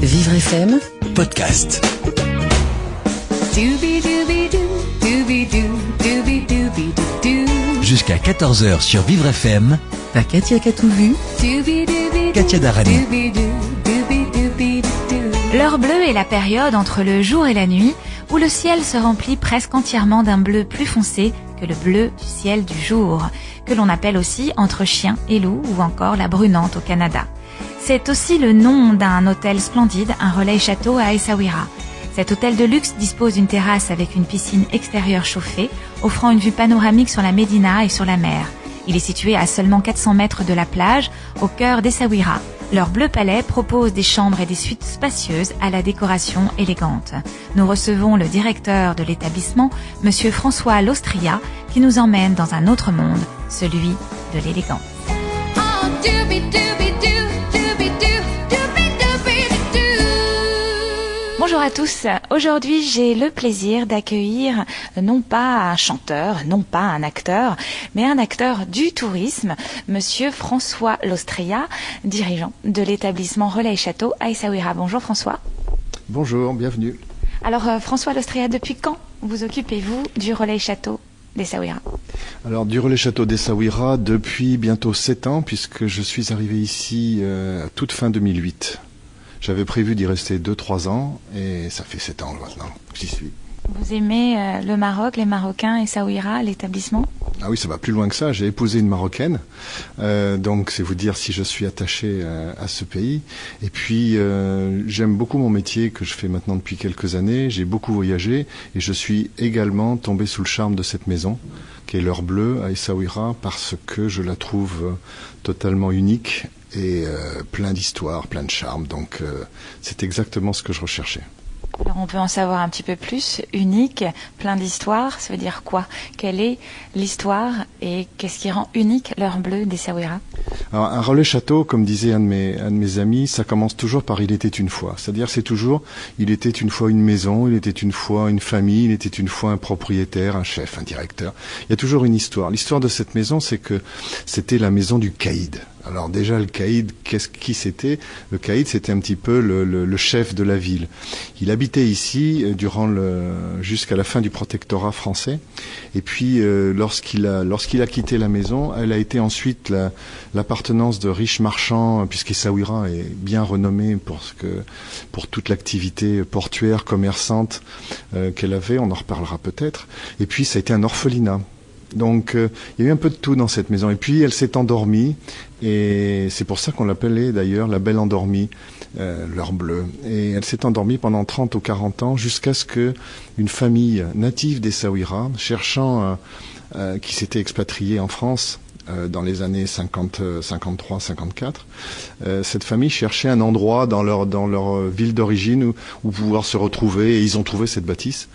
Vivre FM Podcast. Jusqu'à 14h sur Vivre FM. Par Katia Katouvu, Katia Darani. L'heure bleue est la période entre le jour et la nuit où le ciel se remplit presque entièrement d'un bleu plus foncé que le bleu du ciel du jour, que l'on appelle aussi entre chien et loup ou encore la brunante au Canada. C'est aussi le nom d'un hôtel splendide, un relais château à Essaouira. Cet hôtel de luxe dispose d'une terrasse avec une piscine extérieure chauffée, offrant une vue panoramique sur la Médina et sur la mer. Il est situé à seulement 400 mètres de la plage, au cœur d'Essaouira. Leur bleu palais propose des chambres et des suites spacieuses à la décoration élégante. Nous recevons le directeur de l'établissement, Monsieur François Lostria, qui nous emmène dans un autre monde, celui de l'élégance. Bonjour à tous. Aujourd'hui, j'ai le plaisir d'accueillir non pas un chanteur, non pas un acteur, mais un acteur du tourisme, Monsieur François Lostria, dirigeant de l'établissement Relais Château à Essaouira. Bonjour François. Bonjour, bienvenue. Alors François Lostria, depuis quand vous occupez-vous du Relais Château d'Essaouira? Alors du Relais Château d'Essaouira depuis bientôt 7 ans, puisque je suis arrivé ici à toute fin 2008. J'avais prévu d'y rester 2-3 ans et ça fait 7 ans maintenant que j'y suis. Vous aimez le Maroc, les Marocains, Essaouira, l'établissement? Ah oui, ça va plus loin que ça. J'ai épousé une Marocaine, donc c'est vous dire si je suis attaché à ce pays. Et puis j'aime beaucoup mon métier que je fais maintenant depuis quelques années. J'ai beaucoup voyagé et je suis également tombé sous le charme de cette maison, qui est l'Heure Bleue à Essaouira, parce que je la trouve totalement unique et plein d'histoires, plein de charme. Donc c'est exactement ce que je recherchais. Alors on peut en savoir un petit peu plus. Unique, plein d'histoires, ça veut dire quoi? Quelle est l'histoire et qu'est-ce qui rend unique l'Heure Bleue d'Essaouira? Alors un relais château, comme disait un de mes amis, ça commence toujours par « il était une fois ». C'est-à-dire c'est toujours « il était une fois une maison, il était une fois une famille, il était une fois un propriétaire, un chef, un directeur ». Il y a toujours une histoire. L'histoire de cette maison, c'est que c'était la maison du caïd. Alors déjà, le caïd, qui c'était? Le caïd, c'était un petit peu le chef de la ville. Il habitait ici jusqu'à la fin du protectorat français. Et puis, lorsqu'il a quitté la maison, elle a été ensuite l'appartenance de riches marchands, puisqu'Essaouira est bien renommée pour toute l'activité portuaire, commerçante qu'elle avait. On en reparlera peut-être. Et puis, ça a été un orphelinat. Donc, il y a eu un peu de tout dans cette maison. Et puis, elle s'est endormie. Et c'est pour ça qu'on l'appelait d'ailleurs la Belle Endormie, l'Heure Bleue. Et elle s'est endormie pendant 30 ou 40 ans jusqu'à ce que une famille native d'Essaouira, qui s'était expatriée en France dans les années 53-54, cette famille cherchait un endroit dans leur ville d'origine où pouvoir se retrouver, et ils ont trouvé cette bâtisse.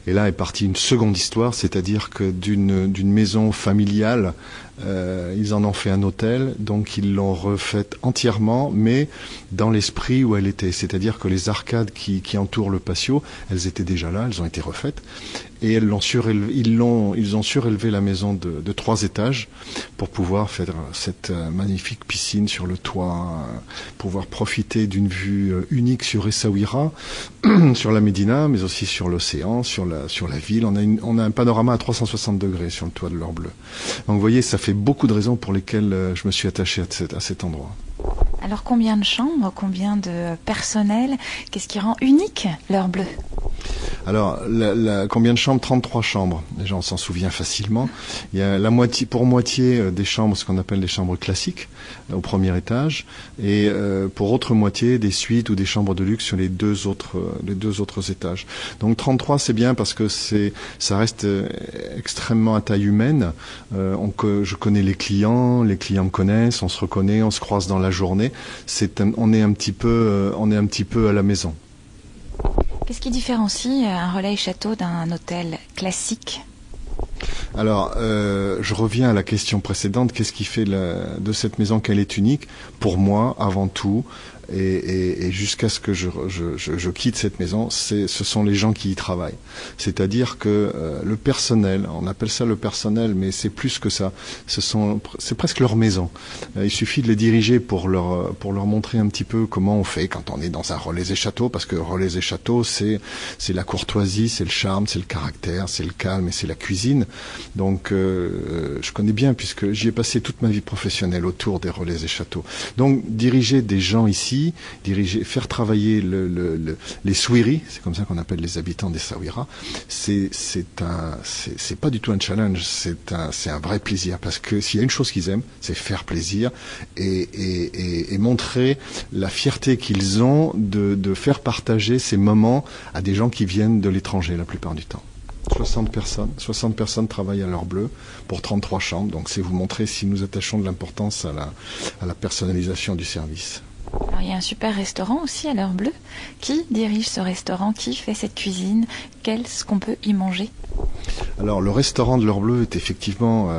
Et là est partie une seconde histoire, c'est-à-dire que d'une maison familiale, ils en ont fait un hôtel, donc ils l'ont refaite entièrement, mais dans l'esprit où elle était. C'est-à-dire que les arcades qui entourent le patio, elles étaient déjà là, elles ont été refaites. Et ils ont surélevé la maison de 3 étages pour pouvoir faire cette magnifique piscine sur le toit, pouvoir profiter d'une vue unique sur Essaouira, sur la Médina, mais aussi sur l'océan, sur la ville. On a un panorama à 360 degrés sur le toit de l'Heure Bleue. Donc vous voyez, ça fait beaucoup de raisons pour lesquelles je me suis attaché à cet endroit. Alors combien de chambres, combien de personnel? Qu'est-ce qui rend unique l'Heure Bleue? Alors, combien de chambres? 33 chambres. Déjà, on s'en souvient facilement. Il y a pour moitié des chambres, ce qu'on appelle des chambres classiques, au premier étage, et pour autre moitié, des suites ou des chambres de luxe sur les deux autres étages. Donc 33, c'est bien parce que ça reste extrêmement à taille humaine. Je connais les clients me connaissent, on se reconnaît, on se croise dans la journée. On est un petit peu à la maison. Qu'est-ce qui différencie un relais château d'un hôtel classique? Alors, je reviens à la question précédente. Qu'est-ce qui fait de cette maison qu'elle est unique? Pour moi, avant tout, et jusqu'à ce que je quitte cette maison, ce sont les gens qui y travaillent. C'est-à-dire que le personnel, on appelle ça le personnel, mais c'est plus que ça. C'est presque leur maison. Il suffit de les diriger pour leur montrer un petit peu comment on fait quand on est dans un Relais et Château, parce que Relais et Château, c'est la courtoisie, c'est le charme, c'est le caractère, c'est le calme et c'est la cuisine. Donc je connais bien puisque j'y ai passé toute ma vie professionnelle autour des Relais et Châteaux. Donc diriger des gens ici, faire travailler les Souiri, c'est comme ça qu'on appelle les habitants d'Essaouira, c'est pas du tout un challenge, c'est un vrai plaisir, parce que s'il y a une chose qu'ils aiment, c'est faire plaisir et montrer la fierté qu'ils ont de faire partager ces moments à des gens qui viennent de l'étranger la plupart du temps. 60 personnes travaillent à l'heure bleue pour 33 chambres, donc c'est vous montrer si nous attachons de l'importance à la personnalisation du service. Alors, il y a un super restaurant aussi à l'heure bleue. Qui dirige ce restaurant? Qui fait cette cuisine? Qu'est-ce qu'on peut y manger? Alors le restaurant de l'heure bleue est effectivement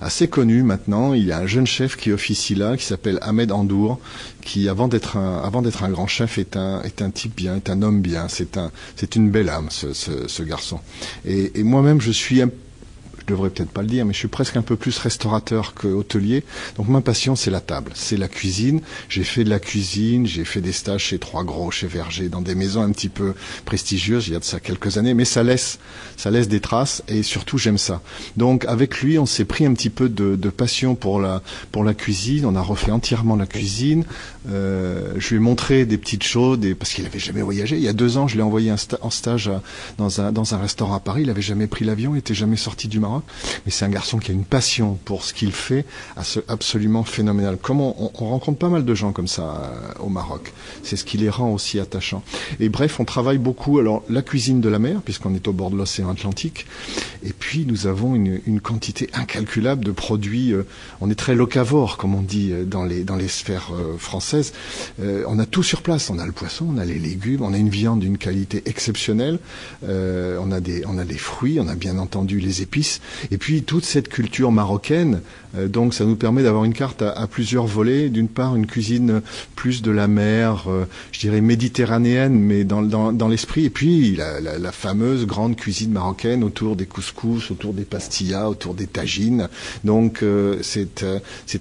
assez connu maintenant. Il y a un jeune chef qui officie là, qui s'appelle Ahmed Andour, qui avant d'être un grand chef est un type bien, est un homme bien. C'est une belle âme ce garçon. Et moi-même je devrais peut-être pas le dire, mais je suis presque un peu plus restaurateur que hôtelier. Donc ma passion, c'est la table, c'est la cuisine. J'ai fait de la cuisine, j'ai fait des stages chez Trois Gros, chez Verger, dans des maisons un petit peu prestigieuses, il y a de ça quelques années, mais ça laisse des traces et surtout j'aime ça. Donc avec lui, on s'est pris un petit peu de passion pour la cuisine. On a refait entièrement la cuisine. Je lui ai montré des petites choses, parce qu'il avait jamais voyagé. Il y a 2 ans, je l'ai envoyé en stage dans un restaurant à Paris. Il avait jamais pris l'avion, il était jamais sorti du Maroc. Mais c'est un garçon qui a une passion pour ce qu'il fait, absolument phénoménal. On rencontre pas mal de gens comme ça au Maroc. C'est ce qui les rend aussi attachants. Et bref, on travaille beaucoup. Alors la cuisine de la mer, puisqu'on est au bord de l'océan Atlantique. Et puis nous avons une quantité incalculable de produits. On est très locavore, comme on dit dans les sphères françaises. On a tout sur place. On a le poisson, on a les légumes, on a une viande d'une qualité exceptionnelle. On a des fruits, on a bien entendu les épices. Et puis toute cette culture marocaine, donc ça nous permet d'avoir une carte à plusieurs volets. D'une part, une cuisine plus de la mer, je dirais méditerranéenne, mais dans l'esprit. Et puis la fameuse grande cuisine marocaine autour des couscous, autour des pastillas, autour des tagines. Donc c'est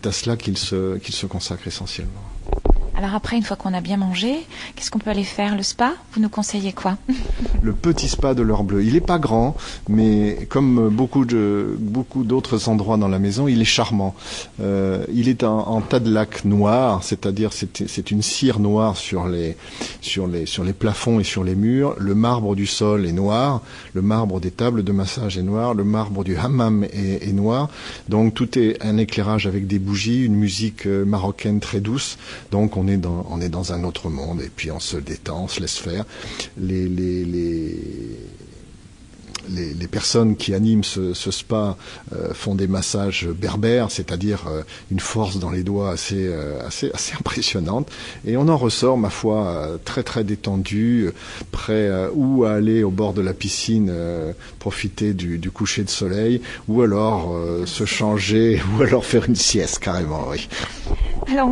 à cela qu'il se consacre essentiellement. Alors après, une fois qu'on a bien mangé, qu'est-ce qu'on peut aller faire? Le spa? Vous nous conseillez quoi? Le petit spa de l'heure bleue. Il est pas grand, mais comme beaucoup d'autres endroits dans la maison, il est charmant. Il est en tas de lacs noirs, c'est-à-dire c'est une cire noire sur les plafonds et sur les murs. Le marbre du sol est noir, le marbre des tables de massage est noir, le marbre du hammam est noir. Donc tout est un éclairage avec des bougies, une musique marocaine très douce. Donc on est dans un autre monde et puis on se détend, on se laisse faire. Les personnes qui animent ce spa font des massages berbères, c'est-à-dire une force dans les doigts assez impressionnante. Et on en ressort, ma foi, très très détendu, prêt ou à aller au bord de la piscine, profiter du coucher de soleil, ou alors se changer, ou alors faire une sieste carrément, oui. Alors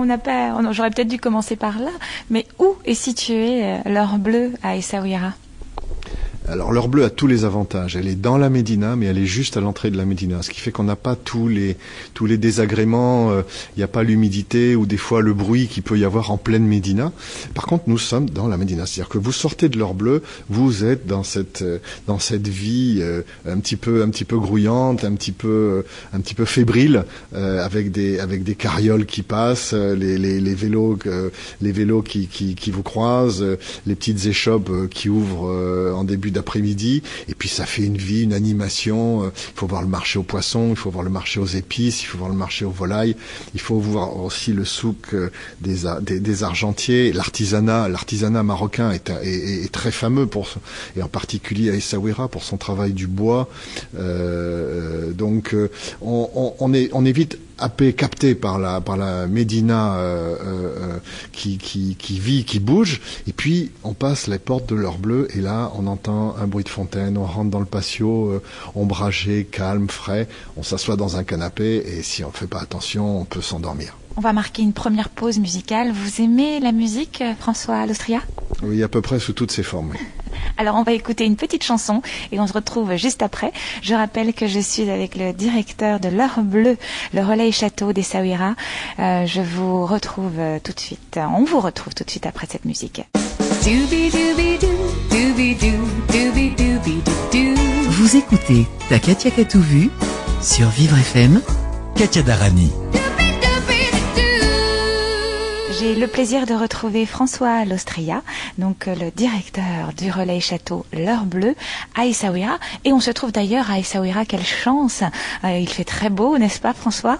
j'aurais peut-être dû commencer par là, mais où est située l'heure bleue à Essaouira? Alors l'heure bleue a tous les avantages. Elle est dans la Médina, mais elle est juste à l'entrée de la Médina, ce qui fait qu'on n'a pas tous les désagréments. Il n'y a pas l'humidité ou des fois le bruit qu'il peut y avoir en pleine Médina. Par contre, nous sommes dans la Médina, c'est-à-dire que vous sortez de l'heure bleue, vous êtes dans cette vie un petit peu grouillante, un petit peu fébrile, avec des carrioles qui passent, les vélos qui vous croisent, les petites échoppes qui ouvrent en début d'après-midi, et puis ça fait une vie, une animation. Il faut voir le marché aux poissons, il faut voir le marché aux épices, il faut voir le marché aux volailles, il faut voir aussi le souk des argentiers. L'artisanat marocain est très fameux et en particulier à Essaouira pour son travail du bois. Donc on est vite happé, capté par la Médina qui vit, qui bouge, et puis on passe les portes de l'heure bleue, et là on entend un bruit de fontaine, on rentre dans le patio ombragé, calme, frais, on s'assoit dans un canapé, et si on fait pas attention, on peut s'endormir. On va marquer une première pause musicale. Vous aimez la musique, François Lostria ? Oui, à peu près sous toutes ses formes. Oui. Alors on va écouter une petite chanson et on se retrouve juste après. Je rappelle que je suis avec le directeur de l'Heure Bleue, le Relais et Château d'Essaouira. Je vous retrouve tout de suite. On vous retrouve tout de suite après cette musique. Vous écoutez Ta Katia Katou-Vu sur Vivre FM. Katia Darani. J'ai le plaisir de retrouver François Lostria, donc le directeur du Relais Château L'Heure Bleue à Essaouira. Et on se trouve d'ailleurs à Essaouira, quelle chance. Il fait très beau, n'est-ce pas François ?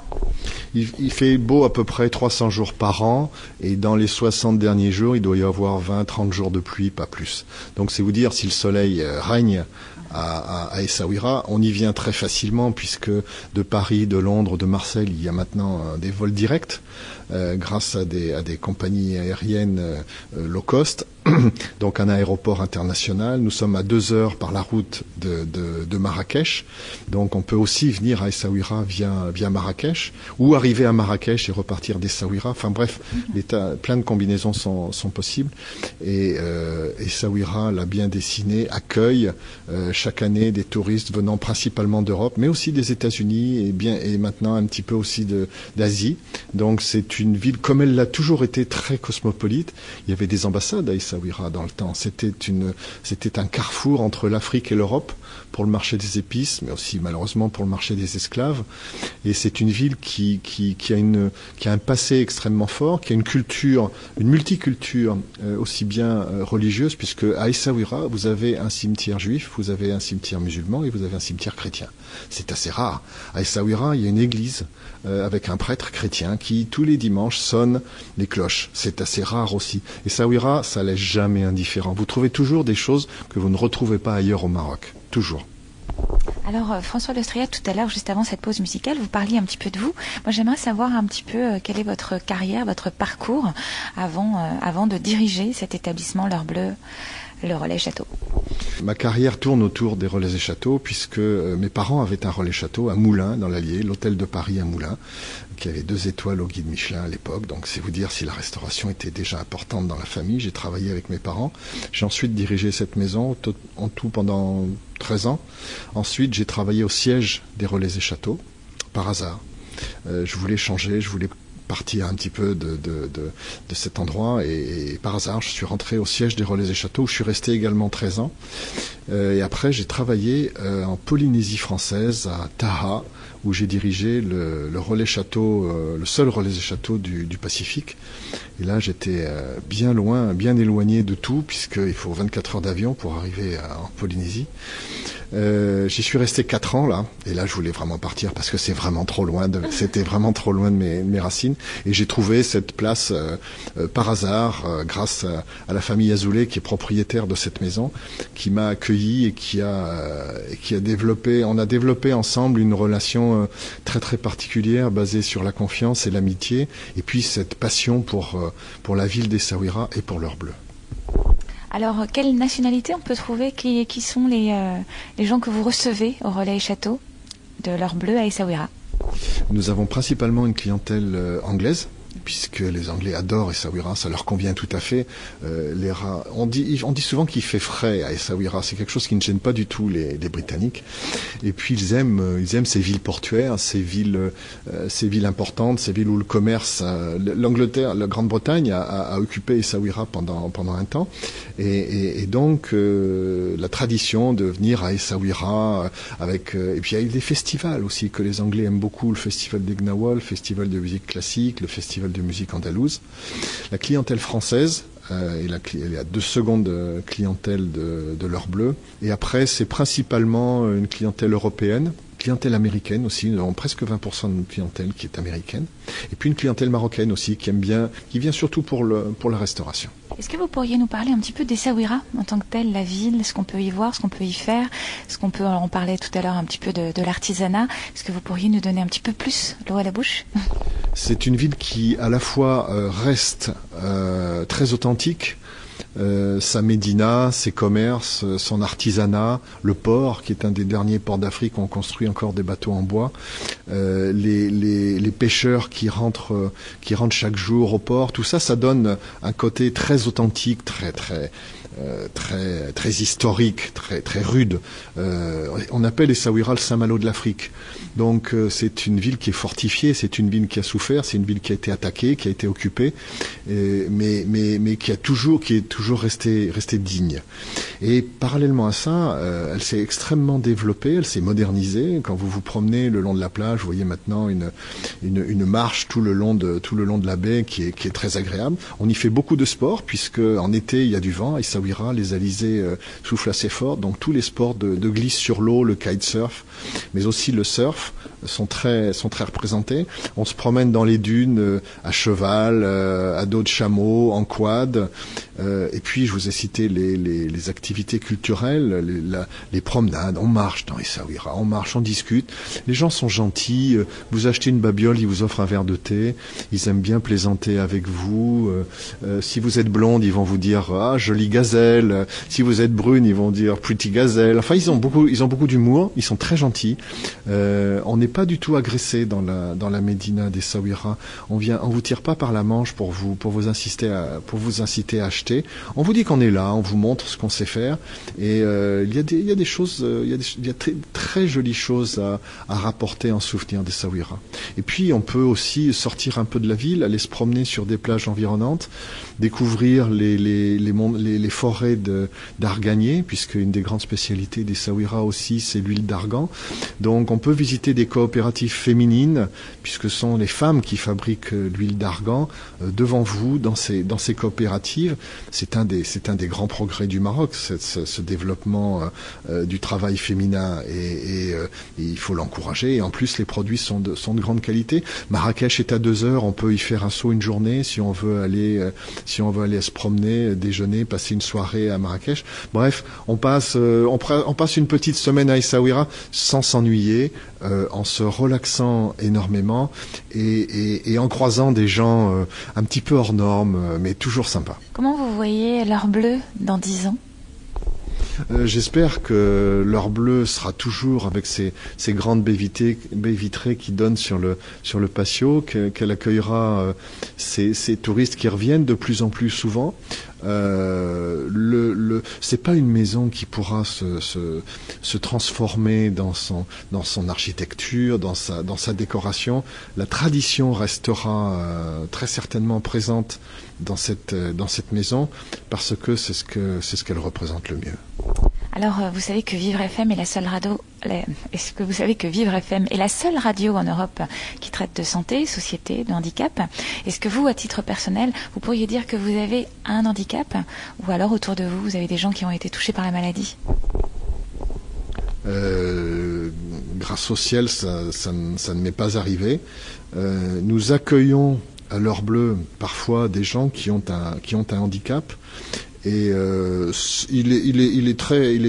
Il fait beau à peu près 300 jours par an, et dans les 60 derniers jours, il doit y avoir 20-30 jours de pluie, pas plus. Donc c'est vous dire si le soleil règne à Essaouira, on y vient très facilement, puisque de Paris, de Londres, de Marseille, il y a maintenant des vols directs grâce à des compagnies aériennes low cost. Donc un aéroport international. Nous sommes à 2 heures par la route de Marrakech. Donc on peut aussi venir à Essaouira via Marrakech, ou arriver à Marrakech et repartir d'Essaouira. Enfin bref, plein de combinaisons sont possibles. Et Essaouira, l'a bien dessiné, accueille chaque année des touristes venant principalement d'Europe, mais aussi des États-Unis et maintenant un petit peu aussi d'Asie. Donc c'est une ville, comme elle l'a toujours été, très cosmopolite. Il y avait des ambassades à Essaouira dans le temps. C'était un carrefour entre l'Afrique et l'Europe pour le marché des épices, mais aussi malheureusement pour le marché des esclaves. Et c'est une ville qui a un passé extrêmement fort, qui a une culture, une multiculture aussi bien religieuse, puisque à Essaouira, vous avez un cimetière juif, vous avez un cimetière musulman et vous avez un cimetière chrétien. C'est assez rare. À Essaouira, il y a une église avec un prêtre chrétien qui, tous les dimanches, sonne les cloches. C'est assez rare aussi. Essaouira, ça laisse jamais indifférent. Vous trouvez toujours des choses que vous ne retrouvez pas ailleurs au Maroc. Toujours. Alors François Lostria, tout à l'heure, juste avant cette pause musicale, vous parliez un petit peu de vous. Moi, j'aimerais savoir un petit peu quelle est votre carrière, votre parcours avant de diriger cet établissement L'Heure Bleue, le Relais Château. Ma carrière tourne autour des relais et châteaux, puisque mes parents avaient un relais château à Moulins, dans l'Allier, l'hôtel de Paris à Moulins, qui avait 2 étoiles au guide Michelin à l'époque. Donc c'est vous dire si la restauration était déjà importante dans la famille. J'ai travaillé avec mes parents. J'ai ensuite dirigé cette maison en tout pendant 13 ans. Ensuite, j'ai travaillé au siège des relais et châteaux, par hasard. Je voulais changer, je voulais partir un petit peu de cet endroit, et par hasard je suis rentré au siège des relais et châteaux où je suis resté également 13 ans, et après j'ai travaillé en Polynésie française à Taha, où j'ai dirigé le relais château, le seul relais et château du Pacifique. Et là j'étais bien loin, bien éloigné de tout, puisqu'il faut 24 heures d'avion pour arriver en Polynésie. J'y suis resté 4 ans là, et là je voulais vraiment partir parce que c'était vraiment trop loin de mes racines, et j'ai trouvé cette place par hasard, grâce à la famille Azoulay qui est propriétaire de cette maison, qui m'a accueilli et qui a développé, on a développé ensemble une relation très très particulière, basée sur la confiance et l'amitié, et puis cette passion pour la ville d'Essaouira et pour l'Heure Bleue. Alors, quelle nationalité on peut trouver, qui sont les gens que vous recevez au Relais et Château de l'Heure Bleue à Essaouira? Nous avons principalement une clientèle anglaise, puisque les Anglais adorent Essaouira, ça leur convient tout à fait. On dit souvent qu'il fait frais à Essaouira, c'est quelque chose qui ne gêne pas du tout les Britanniques. Et puis ils aiment ces villes portuaires, ces villes importantes, ces villes où le commerce, l'Angleterre, la Grande-Bretagne a occupé Essaouira pendant un temps, et donc la tradition de venir à Essaouira et puis il y a des festivals aussi que les Anglais aiment beaucoup, le festival des Gnawa, le festival de musique classique, le festival de musique andalouse. La clientèle française, il y a 2 secondes clientèle de l'Heure Bleue, et après c'est principalement une clientèle européenne clientèle américaine aussi. Nous avons presque 20% de notre clientèle qui est américaine. Et puis une clientèle marocaine aussi qui aime bien, qui vient surtout pour la restauration. Est-ce que vous pourriez nous parler un petit peu d'Essaouira en tant que telle, la ville, ce qu'on peut y voir, ce qu'on peut y faire, on parlait tout à l'heure un petit peu de l'artisanat. Est-ce que vous pourriez nous donner un petit peu plus l'eau à la bouche? C'est une ville qui à la fois reste très authentique. Sa médina, ses commerces, son artisanat, le port qui est un des derniers ports d'Afrique où on construit encore des bateaux en bois, les pêcheurs qui rentrent chaque jour au port, tout ça, ça donne un côté très authentique, très historique, très rude. On appelle Essaouira le Saint-Malo de l'Afrique. Donc c'est une ville qui est fortifiée, c'est une ville qui a souffert, c'est une ville qui a été attaquée, qui a été occupée, mais qui est toujours restée digne. Et parallèlement à ça, elle s'est extrêmement développée, elle s'est modernisée. Quand vous vous promenez le long de la plage, vous voyez maintenant une marche tout le long de la baie qui est très agréable. On y fait beaucoup de sport puisque en été il y a du vent. Essaouira, les alizés soufflent assez fort, donc tous les sports de glisse sur l'eau, le kitesurf, mais aussi le surf sont très représentés. On se promène dans les dunes à cheval, à dos de chameau, en quad. Et puis je vous ai cité les activités culturelles, les promenades. On marche dans Essaouira, on marche, on discute. Les gens sont gentils. Vous achetez une babiole, ils vous offrent un verre de thé. Ils aiment bien plaisanter avec vous. Si vous êtes blonde, ils vont vous dire ah jolie gazelle. Si vous êtes brune, ils vont dire pretty gazelle. Enfin, ils ont beaucoup d'humour. Ils sont très gentils. On n'est pas du tout agressé dans la médina d'Essaouira. On vous tire pas par la manche pour vous inciter à acheter. On vous dit qu'on est là, on vous montre ce qu'on sait faire. Et il y a des choses, il y a très jolies choses à rapporter en souvenir d'Essaouira. Et puis on peut aussi sortir un peu de la ville, aller se promener sur des plages environnantes, découvrir les forêts d'arganier, puisque une des grandes spécialités d'Essaouira aussi, c'est l'huile d'argan. Donc on peut visiter des coopératives féminines, puisque ce sont les femmes qui fabriquent l'huile d'argan devant vous dans ces coopératives. C'est un des grands progrès du Maroc, ce développement du travail féminin, et il faut l'encourager. Et en plus, les produits sont de grande qualité. Marrakech est à 2 heures, on peut y faire un saut une journée si on veut aller se promener, déjeuner, passer une soirée à Marrakech. Bref, on passe une petite semaine à Essaouira sans s'ennuyer, en se relaxant énormément et en croisant des gens un petit peu hors normes, mais toujours sympas. Comment vous voyez l'heure bleue dans 10 ans ? J'espère que l'heure bleue sera toujours avec ces grandes baies vitrées qui donnent sur le patio, qu'elle accueillera ces touristes qui reviennent de plus en plus souvent. C'est pas une maison qui pourra se transformer dans son architecture, dans sa décoration. La tradition restera très certainement présente dans cette maison, parce que c'est ce qu'elle représente le mieux. Alors, vous savez que Vivre FM est la seule radio. Est-ce que vous savez que Vivre FM est la seule radio en Europe qui traite de santé, société, de handicap ? Est-ce que vous, à titre personnel, vous pourriez dire que vous avez un handicap, ou alors autour de vous, vous avez des gens qui ont été touchés par la maladie ? Grâce au ciel, ça ne m'est pas arrivé. Nous accueillons à l'heure bleue parfois des gens qui ont un handicap. Et il est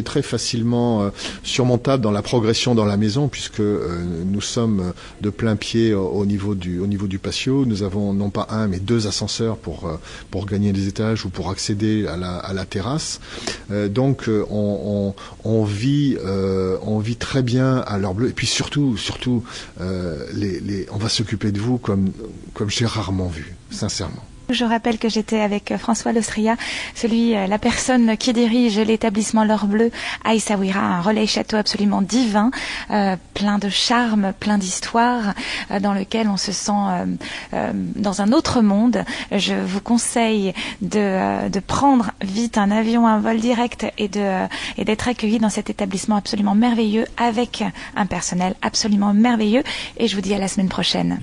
très facilement surmontable dans la progression dans la maison, puisque nous sommes de plein pied au niveau du patio. Nous avons non pas un mais 2 ascenseurs pour gagner les étages ou pour accéder à la terrasse. Donc on vit très bien à l'heure bleue. Et puis surtout on va s'occuper de vous comme j'ai rarement vu, sincèrement. Je rappelle que j'étais avec François Lostria, la personne qui dirige l'établissement L'Heure Bleue à Essaouira, un relais château absolument divin, plein de charme, plein d'histoire, dans lequel on se sent dans un autre monde. Je vous conseille de prendre vite un avion, un vol direct et d'être accueilli dans cet établissement absolument merveilleux avec un personnel absolument merveilleux. Et je vous dis à la semaine prochaine.